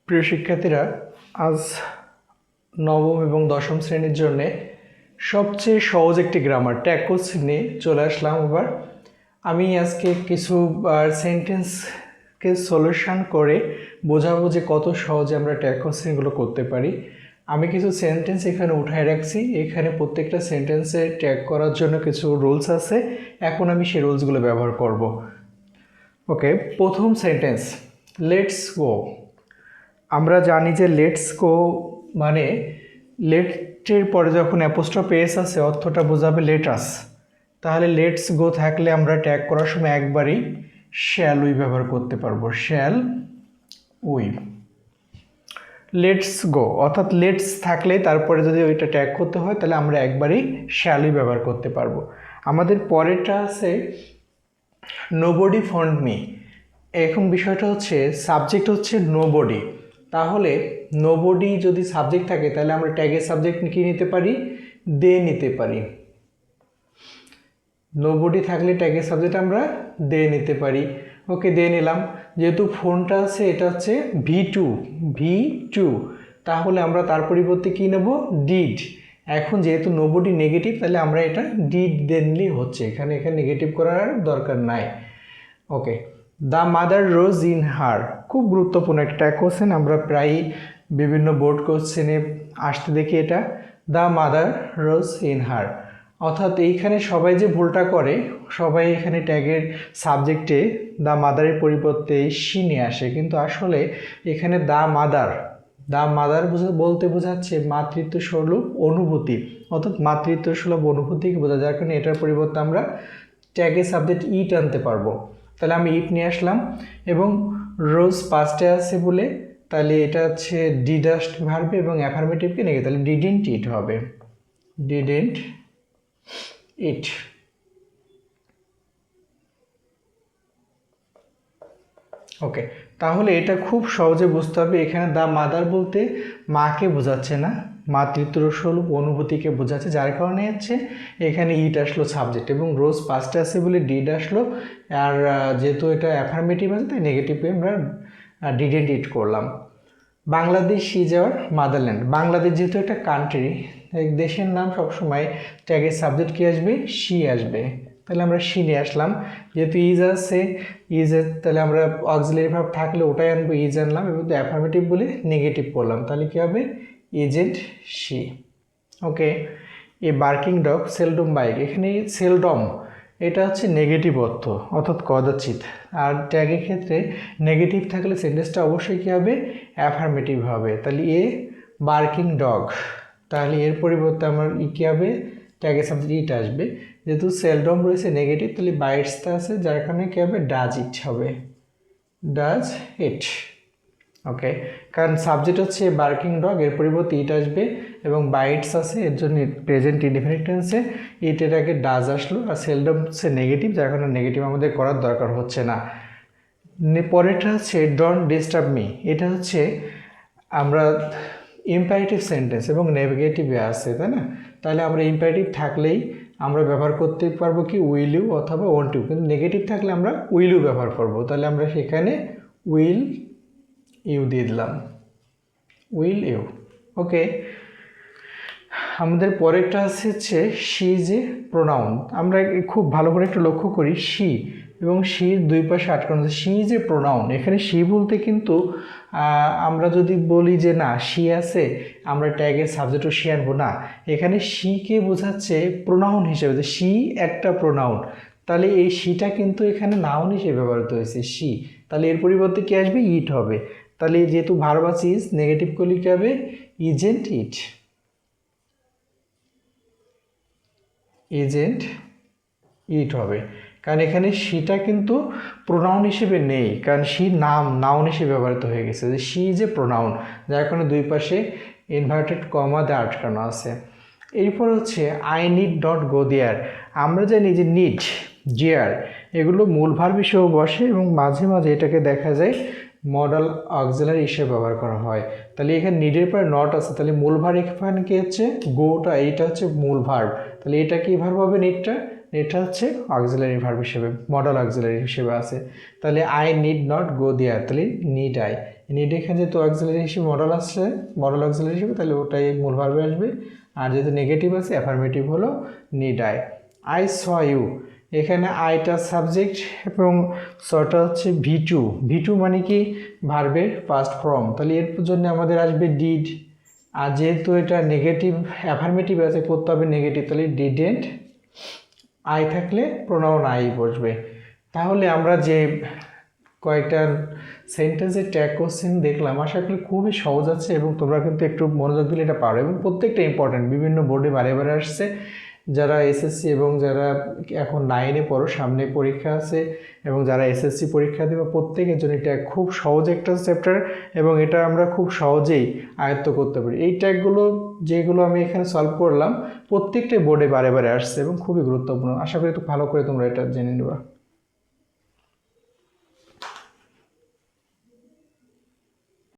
প্রিয় শিক্ষার্থীরা, আজ নবম এবং দশম শ্রেণীর জন্য সবচেয়ে সহজ একটি গ্রামার ট্যাগ কোশ্চেন নিয়ে চলে আসলাম। আবার আমি আজকে কিছু সেন্টেন্সকে সলিউশন করে বোঝাবো যে কত সহজে আমরা ট্যাগ কোশ্চেনগুলো করতে পারি। আমি কিছু সেন্টেন্স এখানে উঠায় রাখছি। এখানে প্রত্যেকটা সেন্টেন্সে ট্যাগ করার জন্য কিছু রুলস আছে। এখন আমি সেই রুলসগুলো ব্যবহার করব। ওকে, প্রথম সেন্টেন্স, লেটস গো। আমরা জানি যে লেটস গো মানে লেটের পরে যখন অ্যাপোস্ট্রফ এস আছে অর্থটা বোঝাবে লেটাস। তাহলে লেটস গো থাকলে আমরা ট্যাগ করার সময় একবারই শ্যাল উই ব্যবহার করতে পারবো, শ্যাল উই। লেটস গো অর্থাৎ লেটস থাকলে তারপরে যদি ওইটা ট্যাগ করতে হয় তাহলে আমরা একবারই শ্যাল উই ব্যবহার করতে পারবো। আমাদের পরেরটা আছে নোবডি ফাউন্ড মি। এখন বিষয়টা হচ্ছে সাবজেক্ট হচ্ছে নোবডি। তাহলে নোবডি যদি সাবজেক্ট থাকে তাহলে আমরা ট্যাগের সাবজেক্ট কি নিতে পারি? দে নিতে পারি। নোবডি থাকলে ট্যাগের সাবজেক্ট আমরা দে নিতে পারি। ওকে, দে নিলাম। যেহেতু ফোনটা আছে এটা হচ্ছে ভি টু, তাহলে আমরা তার পরিবর্তে কী নেব? ডিড। এখন যেহেতু নোবডি নেগেটিভ তাহলে আমরা এটা ডিড দে নিলেই হচ্ছে, এখানে নেগেটিভ করার দরকার নাই। Okay, the mother rose in her, খুব গুরুত্বপূর্ণ একটা কোশ্চেন, আমরা প্রায়ই বিভিন্ন বোর্ড কোশ্চেনে আসতে দেখি এটা। দ্য মাদার রোজ ইন হার অর্থাৎ এইখানে সবাই যে ভুলটা করে, সবাই এখানে ট্যাগের সাবজেক্টে দ্য মাদারের পরিবর্তে শি নিয়ে আসে, কিন্তু আসলে এখানে দ্য মাদার বলতে বোঝাচ্ছে মাতৃত্ব সুলভ অনুভূতি, অর্থাৎ মাতৃত্ব সুলভ অনুভূতিকে বোঝা, যার কারণে এটার পরিবর্তে আমরা ট্যাগের সাবজেক্ট ইট আনতে পারবো। তাহলে আমি ইট নিয়ে আসলাম এবং রোজ পাস্টে আছে বলে তাহলে এটা হচ্ছে ডিডাস্ট ভার্বে এবং অ্যাফার্মেটিভকে নেগে, তাহলে ডিডেন্ট ইট হবে, ডিডেন্ট ইট। ওকে, তাহলে এটা খুব সহজে বুঝতে হবে। এখানে দ্য মাদার বলতে মাকে বোঝাচ্ছে না, মাতৃত্ব সুলভ অনুভূতিকে বোঝাচ্ছে, যার কারণে হচ্ছে এখানে ইট আসলো সাবজেক্ট এবং রোজ পাস্টে আছে বলে ডিড আসলো। আর যেহেতু এটা অ্যাফার্মেটিভ আছে তাই নেগেটিভে আমরা ডিডেন্ট ইট করলাম। Bangladesh is our motherland. Bangladesh যেহেতু একটা কান্ট্রি, এক দেশের নাম সবসময় ট্যাগের সাবজেক্ট কী আসবে? শি আসবে। তাহলে আমরা শি নিয়ে আসলাম। যেহেতু ইজ আছে, তাহলে আমরা অক্সিলারি ভার্ব থাকলে ওটাই আনবো, ইজ আনলাম এবং অ্যাফার্মেটিভ বলে নেগেটিভ করলাম, তাহলে কী হবে? Isn't she. Okay, a barking dog seldom bike, এখানে সেলডম এটা হচ্ছে নেগেটিভ অর্থ, অর্থাৎ কদাচিৎ। আর ট্যাগের ক্ষেত্রে নেগেটিভ থাকলে সেন্টেন্সটা অবশ্যই কী হবে? অ্যাফার্মেটিভ হবে। তাহলে এ বার্কিং ডগ, তাহলে এর পরিবর্তে আমার কী হবে? ট্যাগের সাবজেক্ট ইট আসবে। যেহেতু সেলডম রয়েছে নেগেটিভ তাহলে বাইটসটা আছে, যার কারণে কী হবে? ডাজ ইট হবে, ডাজ ইট। ওকে, কারণ সাবজেক্ট হচ্ছে বার্কিং ডগ, এর পরিবর্তে ইট আসবে এবং বাইটস আছে, এর জন্য প্রেজেন্ট ইনডিফিনিট টেন্সে ইট এর আগে ডাজ আসলো। আর সেলডম হচ্ছে নেগেটিভ, যার কারণে নেগেটিভ আমাদের করার দরকার হচ্ছে না। পরেরটা হচ্ছে ডোন্ট ডিস্টার্ব মি। এটা হচ্ছে আমরা ইম্পারেটিভ সেন্টেন্স এবং নেগেটিভে আছে, তাই না? তাহলে আমরা ইম্পারেটিভ থাকলেই আমরা ব্যবহার করতে পারবো কি? উইল ইউ অথবা ওয়ান্ট ইউ, কিন্তু নেগেটিভ থাকলে আমরা উইল ইউ ব্যবহার করবো। তাহলে আমরা সেখানে উইল ইউ দিয়ে দিলাম, উইল ইউ। ওকে, আমাদের পরেরটা হচ্ছে শি ইজ এ প্রোনাউন। আমরা খুব ভালো করে একটু লক্ষ্য করি, শি এবং শির দুই পাশে আটকানো আছে। শি ইজ এ প্রোনাউন, এখানে শি বলতে কিন্তু আমরা যদি বলি যে না শি আছে, আমরা ট্যাগের সাবজেক্টও শি আনবো না, এখানে শিকে বোঝাচ্ছে প্রোনাউন হিসেবে, যে শি একটা প্রোনাউন। তাহলে এই শিটা কিন্তু এখানে নাউন হিসেবে ব্যবহৃত হয়েছে, শি। তাহলে এর পরিবর্তে কী আসবে? ইট হবে। তাহলে যেহেতু ভার্ব আছে ইজ, নেগেটিভ করলে কী হবে? ইজেন্ট ইট, ইজেন্ট ইট হবে। কারণ এখানে শিটা কিন্তু প্রোনাউন হিসেবে নেই, কারণ শি নাউন হিসেবে ব্যবহৃত হয়ে গেছে, যে শি ইজ এ প্রোনাউন, যার কারণে দুই পাশে ইনভার্টেড কমা দিয়ে আটকানো আছে। এরপর হচ্ছে আই নিড নট গো দেয়ার। আমরা জানি যে নিড, জিয়ার এগুলো মূল ভার্ব হিসেবে বসে এবং মাঝে মাঝে এটাকে দেখা যায় মডাল অক্সিলারি হিসেবে ব্যবহার করা হয়। তাহলে এখানে নিডের পরে নট আছে, তাহলে মূল ভার্ব এখানে কি হচ্ছে? গোটা, এইটা হচ্ছে মূল ভার্ব। তাহলে এটা কি ভার্ব হবে? নিডটা এটা হচ্ছে অক্সিলারি ভার্ব হিসেবে, মডাল অক্সিলারি হিসেবে আছে। তাহলে আই নিড নট গো দেয়ার, তাহলে নিড আই, নিড এখানে যেহেতু অক্সিলারি হিসেবে মডাল আসছে, মডাল অক্সিলারি হিসেবে, তাহলে ওটাই মূল ভার্বে আসবে। আর যেহেতু নেগেটিভ আছে অ্যাফার্মেটিভ হলো need I. I saw you, এখানে আইটা সাবজেক্ট এবং সটা হচ্ছে ভি টু মানে কি ভার্বের পাস্ট ফর্ম, তাহলে এর জন্য আমাদের আসবে ডিড। আর যেহেতু এটা নেগেটিভ অ্যাফার্মেটিভ আছে, করতে হবে নেগেটিভ, তাহলে ডিডেন্ট। আই থাকলে প্রোনাউন আই বসবে। তাহলে আমরা যে কয়েকটা সেন্টেন্সের ট্যাগ কোশ্চেন দেখলাম, আশা করি খুবই সহজ আছে এবং তোমরা কিন্তু একটু মনোযোগ দিলে এটা পারো, এবং প্রত্যেকটা ইম্পর্টেন্ট, বিভিন্ন বোর্ডে বারে বারে আসছে। যারা এসএসসি এবং যারা এখন 9-এ পড়ো, সামনে পরীক্ষা আছে, এবং যারা এসএসসি পরীক্ষা দেবে প্রত্যেকের জন্য এটা খুব সহজ একটা চ্যাপ্টার, এবং এটা আমরা খুব সহজেই আয়ত্ত করতে পারি। এই ট্যাগগুলো যেগুলো আমি এখানে সলভ করলাম প্রত্যেকটাই বোর্ডে বারে বারে আসছে এবং খুবই গুরুত্বপূর্ণ। আশা করি একটু ভালো করে তোমরা এটা জেনে নেবা।